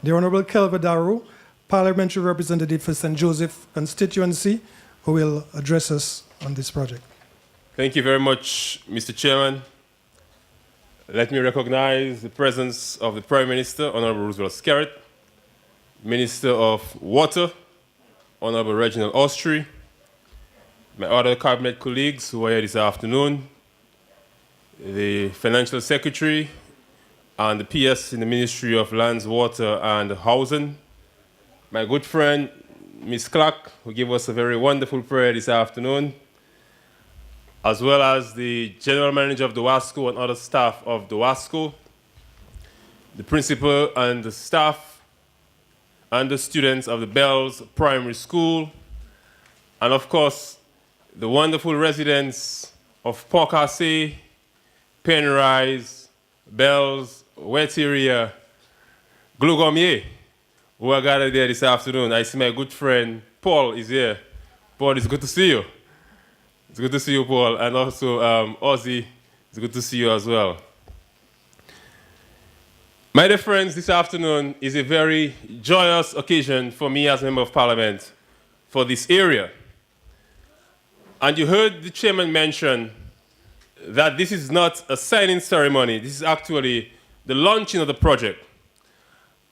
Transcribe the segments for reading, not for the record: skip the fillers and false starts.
the Honourable Kelver Darroux, Parliamentary Representative for St. Joseph Constituency, who will address us on this project. Thank you very much, Mr. Chairman. Let me recognize the presence of the Prime Minister, Honourable Roosevelt Skerrit, Minister of Water, Honourable Reginald Austri, my other cabinet colleagues who are here this afternoon, the Financial Secretary and the PS in the Ministry of Lands, Water and Housing, my good friend, Ms. Clark, who gave us a very wonderful prayer this afternoon, as well as the General Manager of the WASCO and other staff of the WASCO, the principal and the staff and the students of the Bells Primary School, and of course, the wonderful residents of Port-Cassé, Penrise, Bells, Wet-Area, Glougomier, who are gathered there this afternoon. I see my good friend Paul is here. Paul, it's good to see you. It's good to see you, Paul. And also Ozzy, it's good to see you as well. My dear friends, this afternoon is a very joyous occasion for me as a Member of Parliament for this area. And you heard the chairman mention that this is not a signing ceremony. This is actually the launching of the project.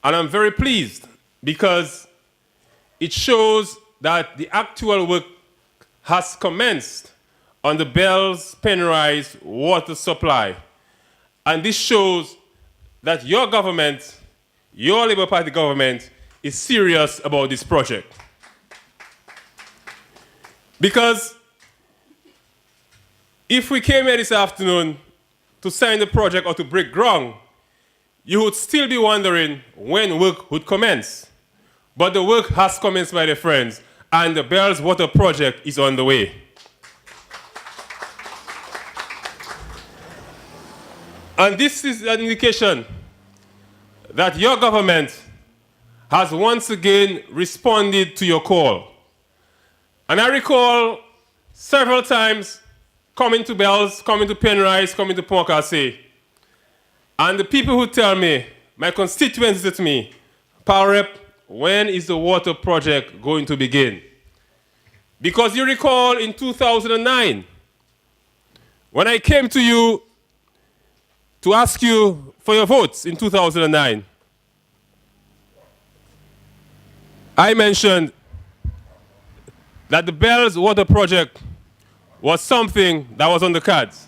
And I'm very pleased because it shows that the actual work has commenced on the Bells Penrise water supply. And this shows that your government, your Labour Party government, is serious about this project. Because if we came here this afternoon to sign the project or to break ground, you would still be wondering when work would commence. But the work has commenced, my dear friends, and the Bells Water Project is on the way. And this is an indication that your government has once again responded to your call. And I recall several times coming to Bells, coming to Penrise, coming to Port-Cassé. And the people who tell me, my constituents say to me, Power Rep, when is the water project going to begin? Because you recall in 2009, when I came to you to ask you for your votes in 2009, I mentioned that the Bells Water Project was something that was on the cards.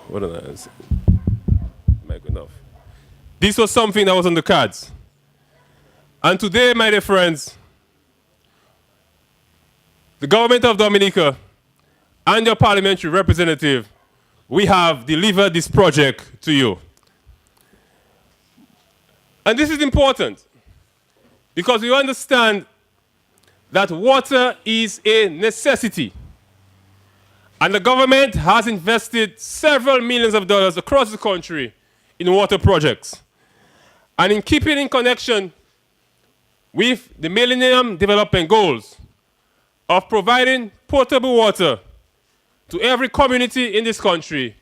What did I say? Make enough. This was something that was on the cards. And today, my dear friends, the government of Dominica and your parliamentary representative, we have delivered this project to you. And this is important because we understand that water is a necessity. And the government has invested several millions of dollars across the country in water projects. And in keeping in connection with the Millennium Development Goals of providing potable water to every community in this country,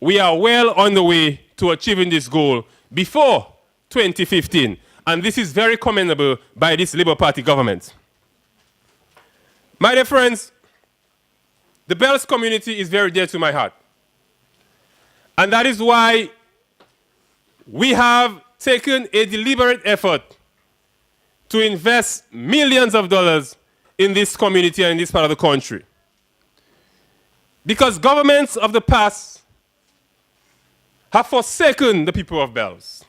we are well on the way to achieving this goal before 2015. And this is very commendable by this Labour Party government. My dear friends, the Bells community is very dear to my heart. And that is why we have taken a deliberate effort to invest millions of dollars in this community and in this part of the country. Because governments of the past have forsaken the people of Bells.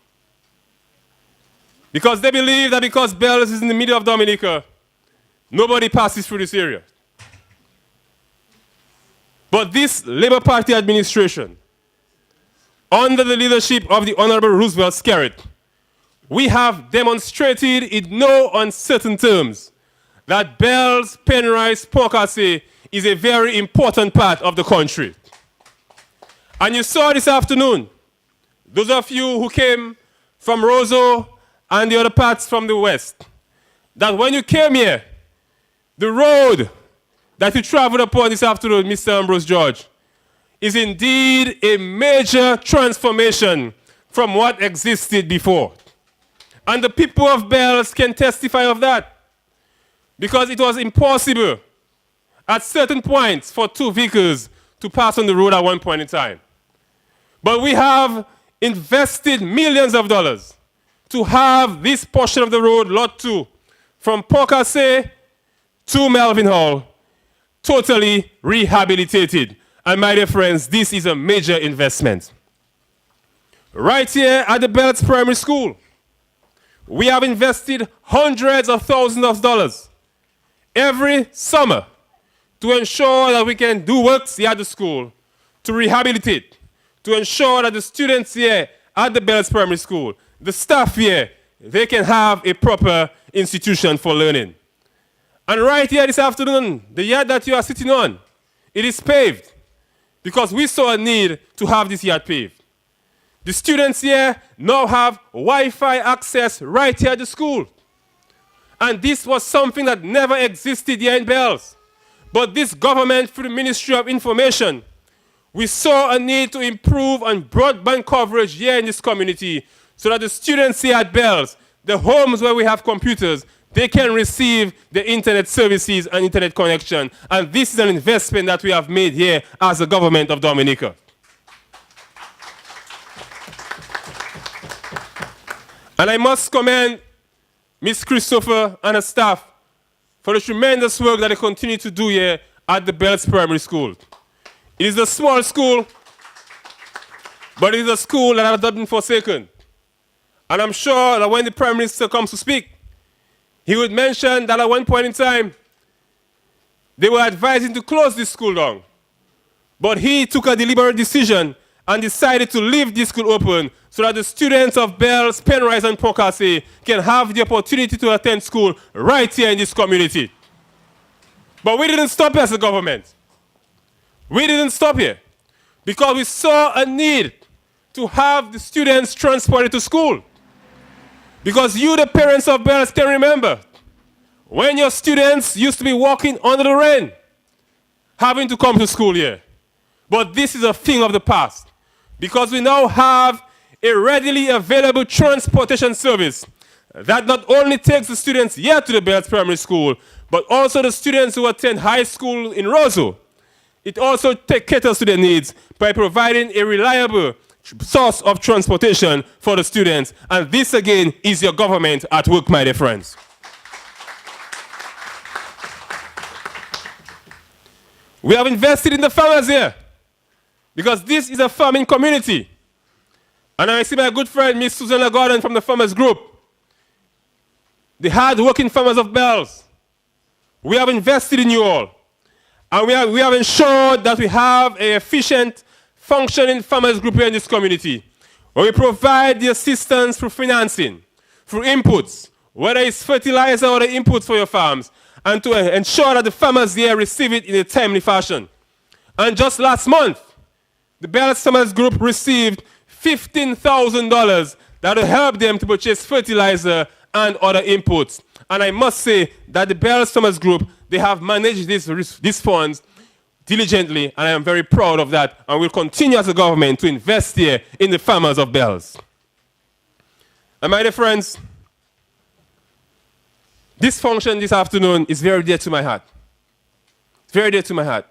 Because they believe that because Bells is in the middle of Dominica, nobody passes through this area. But this Labour Party administration, under the leadership of the Honourable Roosevelt Skerrit, we have demonstrated in no uncertain terms that Bells, Penrise, Port-Cassé is a very important part of the country. And you saw this afternoon, those of you who came from Roseau and the other parts from the west, that when you came here, the road that you traveled upon this afternoon, Mr. Ambrose George, is indeed a major transformation from what existed before. And the people of Bells can testify of that, because it was impossible at certain points for two vehicles to pass on the road at one point in time. But we have invested millions of dollars to have this portion of the road, Lot 2, from Pocasset to Melvin Hall, totally rehabilitated. And my dear friends, this is a major investment. Right here at the Bells Primary School, we have invested hundreds of thousands of dollars every summer to ensure that we can do works here at the school, to rehabilitate, to ensure that the students here at the Bells Primary School, the staff here, they can have a proper institution for learning. And right here this afternoon, the yard that you are sitting on, it is paved because we saw a need to have this yard paved. The students here now have Wi-Fi access right here at the school. And this was something that never existed here in Bells. But this government, through the Ministry of Information, we saw a need to improve on broadband coverage here in this community so that the students here at Bells, the homes where we have computers, they can receive the internet services and internet connection. And this is an investment that we have made here as the government of Dominica. And I must commend Ms. Christopher and her staff for the tremendous work that they continue to do here at the Bells Primary School. It is a small school, but it is a school that has not been forsaken. And I'm sure that when the Prime Minister comes to speak, he would mention that at one point in time, they were advising to close this school down. But he took a deliberate decision and decided to leave this school open so that the students of Bells, Penrise, and Pocasset can have the opportunity to attend school right here in this community. But we didn't stop here as a government. We didn't stop here because we saw a need to have the students transported to school. Because you, the parents of Bells, can remember when your students used to be walking under the rain, having to come to school here. But this is a thing of the past because we now have a readily available transportation service that not only takes the students here to the Bells Primary School, but also the students who attend high school in Roseau. It also caters to their needs by providing a reliable source of transportation for the students. And this, again, is your government at work, my dear friends. We have invested in the farmers here because this is a farming community. And I see my good friend, Miss Susanna Gordon from the Farmers Group, the hard-working farmers of Bells. We have invested in you all. And we have ensured that we have an efficient, functioning farmers group here in this community, where we provide the assistance through financing, through inputs, whether it's fertilizer or the inputs for your farms, and to ensure that the farmers here receive it in a timely fashion. And just last month, the Bells Farmers Group received $15,000 that will help them to purchase fertilizer and other inputs. And I must say that the Bells Farmers Group, they have managed these funds diligently, and I am very proud of that, and we'll continue as a government to invest here in the farmers of Bells. And my dear friends, this function this afternoon is very dear to my heart. It's very dear to my heart.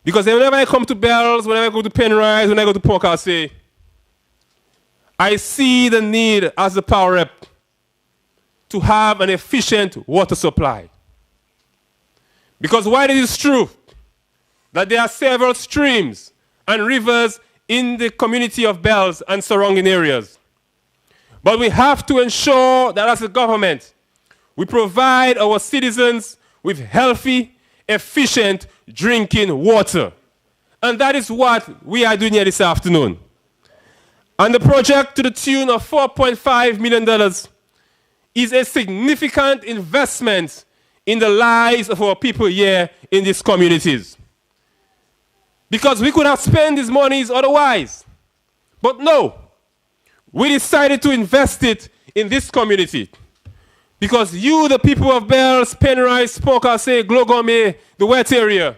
Because whenever I come to Bells, whenever I go to Penrise, when I go to Pocasset, I see the need as the power rep to have an efficient water supply. Because while it is true that there are several streams and rivers in the community of Bells and surrounding areas, but we have to ensure that as a government, we provide our citizens with healthy, efficient drinking water. And that is what we are doing here this afternoon. And the project to the tune of $4.5 million is a significant investment in the lives of our people here in these communities. Because we could have spent these monies otherwise. But no, we decided to invest it in this community. Because you, the people of Bells, Penrise, Pocasset, Glogome, the wet area,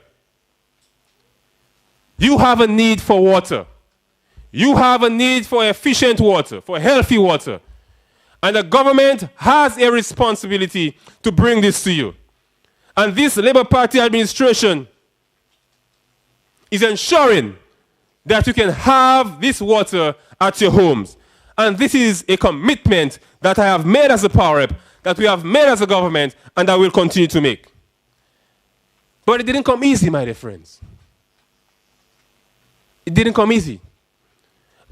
you have a need for water. You have a need for efficient water, for healthy water. And the government has a responsibility to bring this to you. And this Labour Party administration is ensuring that you can have this water at your homes. And this is a commitment that I have made as a power rep, that we have made as a government, and that we'll continue to make. But it didn't come easy, my dear friends. It didn't come easy.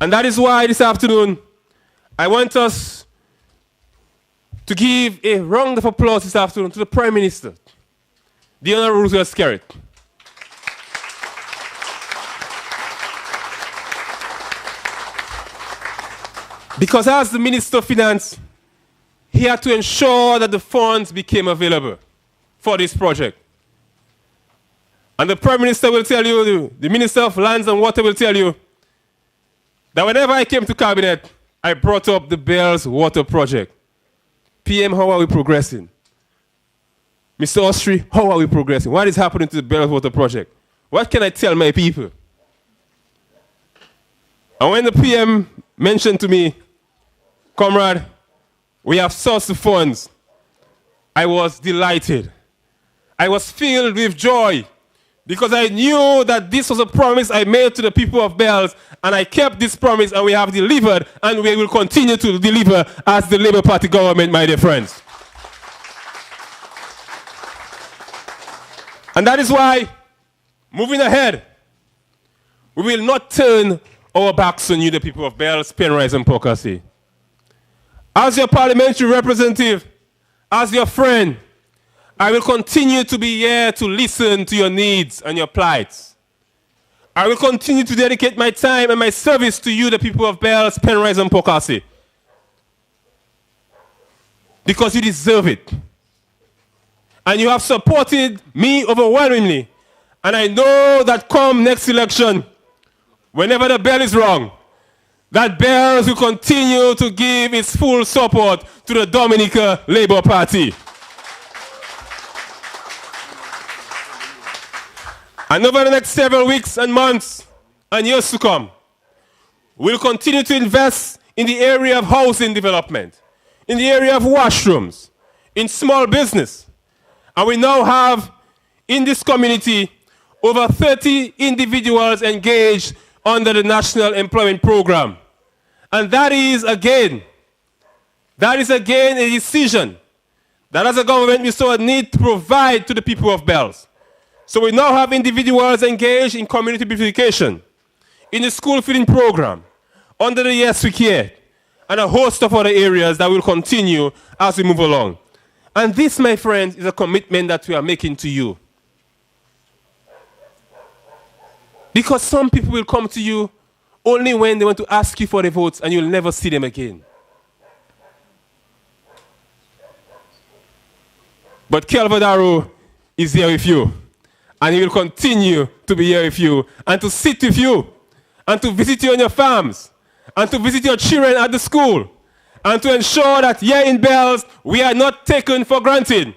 And that is why this afternoon, I want us to give a round of applause this afternoon to the Prime Minister, the Honourable Roosevelt Skerrit. Because as the Minister of Finance, he had to ensure that the funds became available for this project. And the Prime Minister will tell you, the Minister of Lands and Water will tell you, that whenever I came to Cabinet, I brought up the Bells Water Project. PM, how are we progressing? Mr. Austri, how are we progressing? What is happening to the Bells Water Project? What can I tell my people? And when the PM mentioned to me, comrade, we have sourced the funds, I was delighted. I was filled with joy because I knew that this was a promise I made to the people of Bells, and I kept this promise, and we have delivered, and we will continue to deliver as the Labour Party government, my dear friends. And that is why, moving ahead, we will not turn our backs on you, the people of Bells, Penrise, and Pocassi. As your parliamentary representative, as your friend, I will continue to be here to listen to your needs and your plights. I will continue to dedicate my time and my service to you, the people of Bells, Penrise, and Pocassi. Because you deserve it. And you have supported me overwhelmingly. And I know that come next election, whenever the bell is rung, that Bells will continue to give its full support to the Dominica Labour Party. And over the next several weeks and months and years to come, we'll continue to invest in the area of housing development, in the area of washrooms, in small business. And we now have in this community over 30 individuals engaged under the National Employment Program. And that is again a decision that as a government we saw a need to provide to the people of Bells. So we now have individuals engaged in community beautification, in the school feeding program, under the Yes We Care, and a host of other areas that will continue as we move along. And this, my friends, is a commitment that we are making to you. Because some people will come to you only when they want to ask you for the votes, and you'll never see them again. But Kelver Darroux is here with you. And he will continue to be here with you, and to sit with you, and to visit you on your farms, and to visit your children at the school, and to ensure that here in Bells, we are not taken for granted,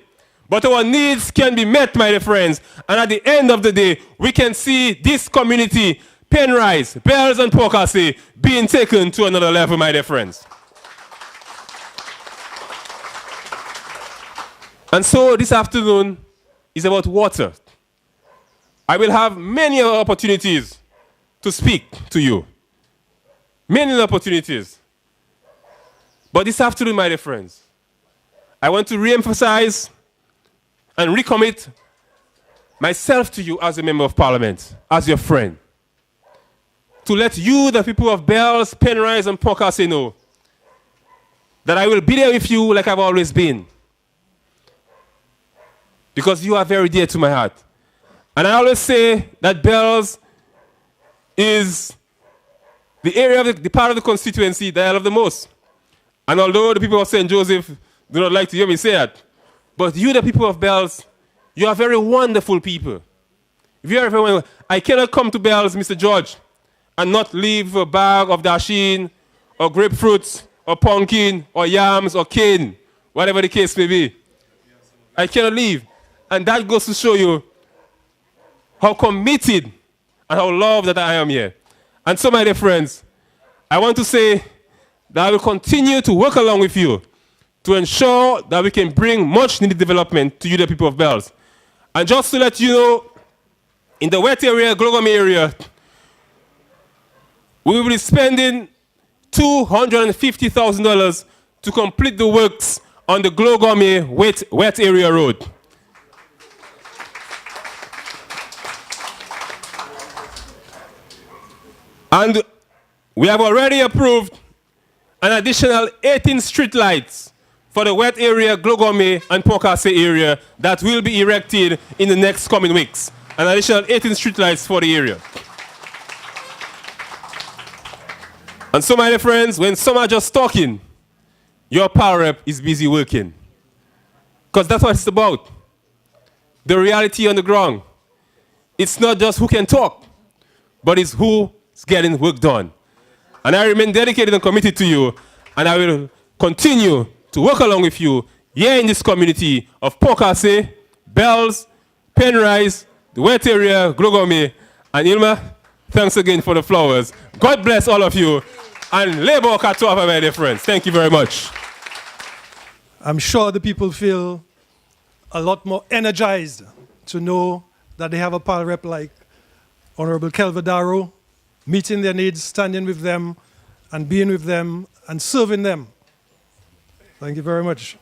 but our needs can be met, my dear friends. And at the end of the day, we can see this community, Penrise, Bells, and Pocassi, being taken to another level, my dear friends. And so this afternoon is about water. I will have many opportunities to speak to you. Many opportunities. But this afternoon, my dear friends, I want to re-emphasize and recommit myself to you as a member of Parliament, as your friend, to let you, the people of Bells, Penrise, and Pocassi, know that I will be there with you like I've always been. Because you are very dear to my heart. And I always say that Bells is the area of the part of the constituency that I love the most. And although the people of St. Joseph do not like to hear me say that, but you, the people of Bells, you are very wonderful people. If you are very wonderful, I cannot come to Bells, Mr. George, and not leave a bag of dasheen, or grapefruits, or pumpkin, or yams, or cane, whatever the case may be. I cannot leave. And that goes to show you how committed and how loved that I am here. And so, my dear friends, I want to say that I will continue to work along with you to ensure that we can bring much needed development to you, the people of Bells. And just to let you know, in the wet area, Glogome area, we will be spending $250,000 to complete the works on the Glogome wet area road. And we have already approved an additional 18 street lights for the wet area, Glogome and Pokase area that will be erected in the next coming weeks. An additional 18 street lights for the area. And so, my dear friends, when some are just talking, your power rep is busy working. Because that's what it's about. The reality on the ground. It's not just who can talk, but it's who's getting work done. And I remain dedicated and committed to you, and I will continue to work along with you here in this community of Pokase, Bells, Penrise, the wet area, Glogome, and Ilma. Thanks again for the flowers. God bless all of you. And labor Katoava, my dear friends. Thank you very much. I'm sure the people feel a lot more energized to know that they have a PAL rep like Honourable Kelver Darroux, meeting their needs, standing with them, and being with them, and serving them. Thank you very much.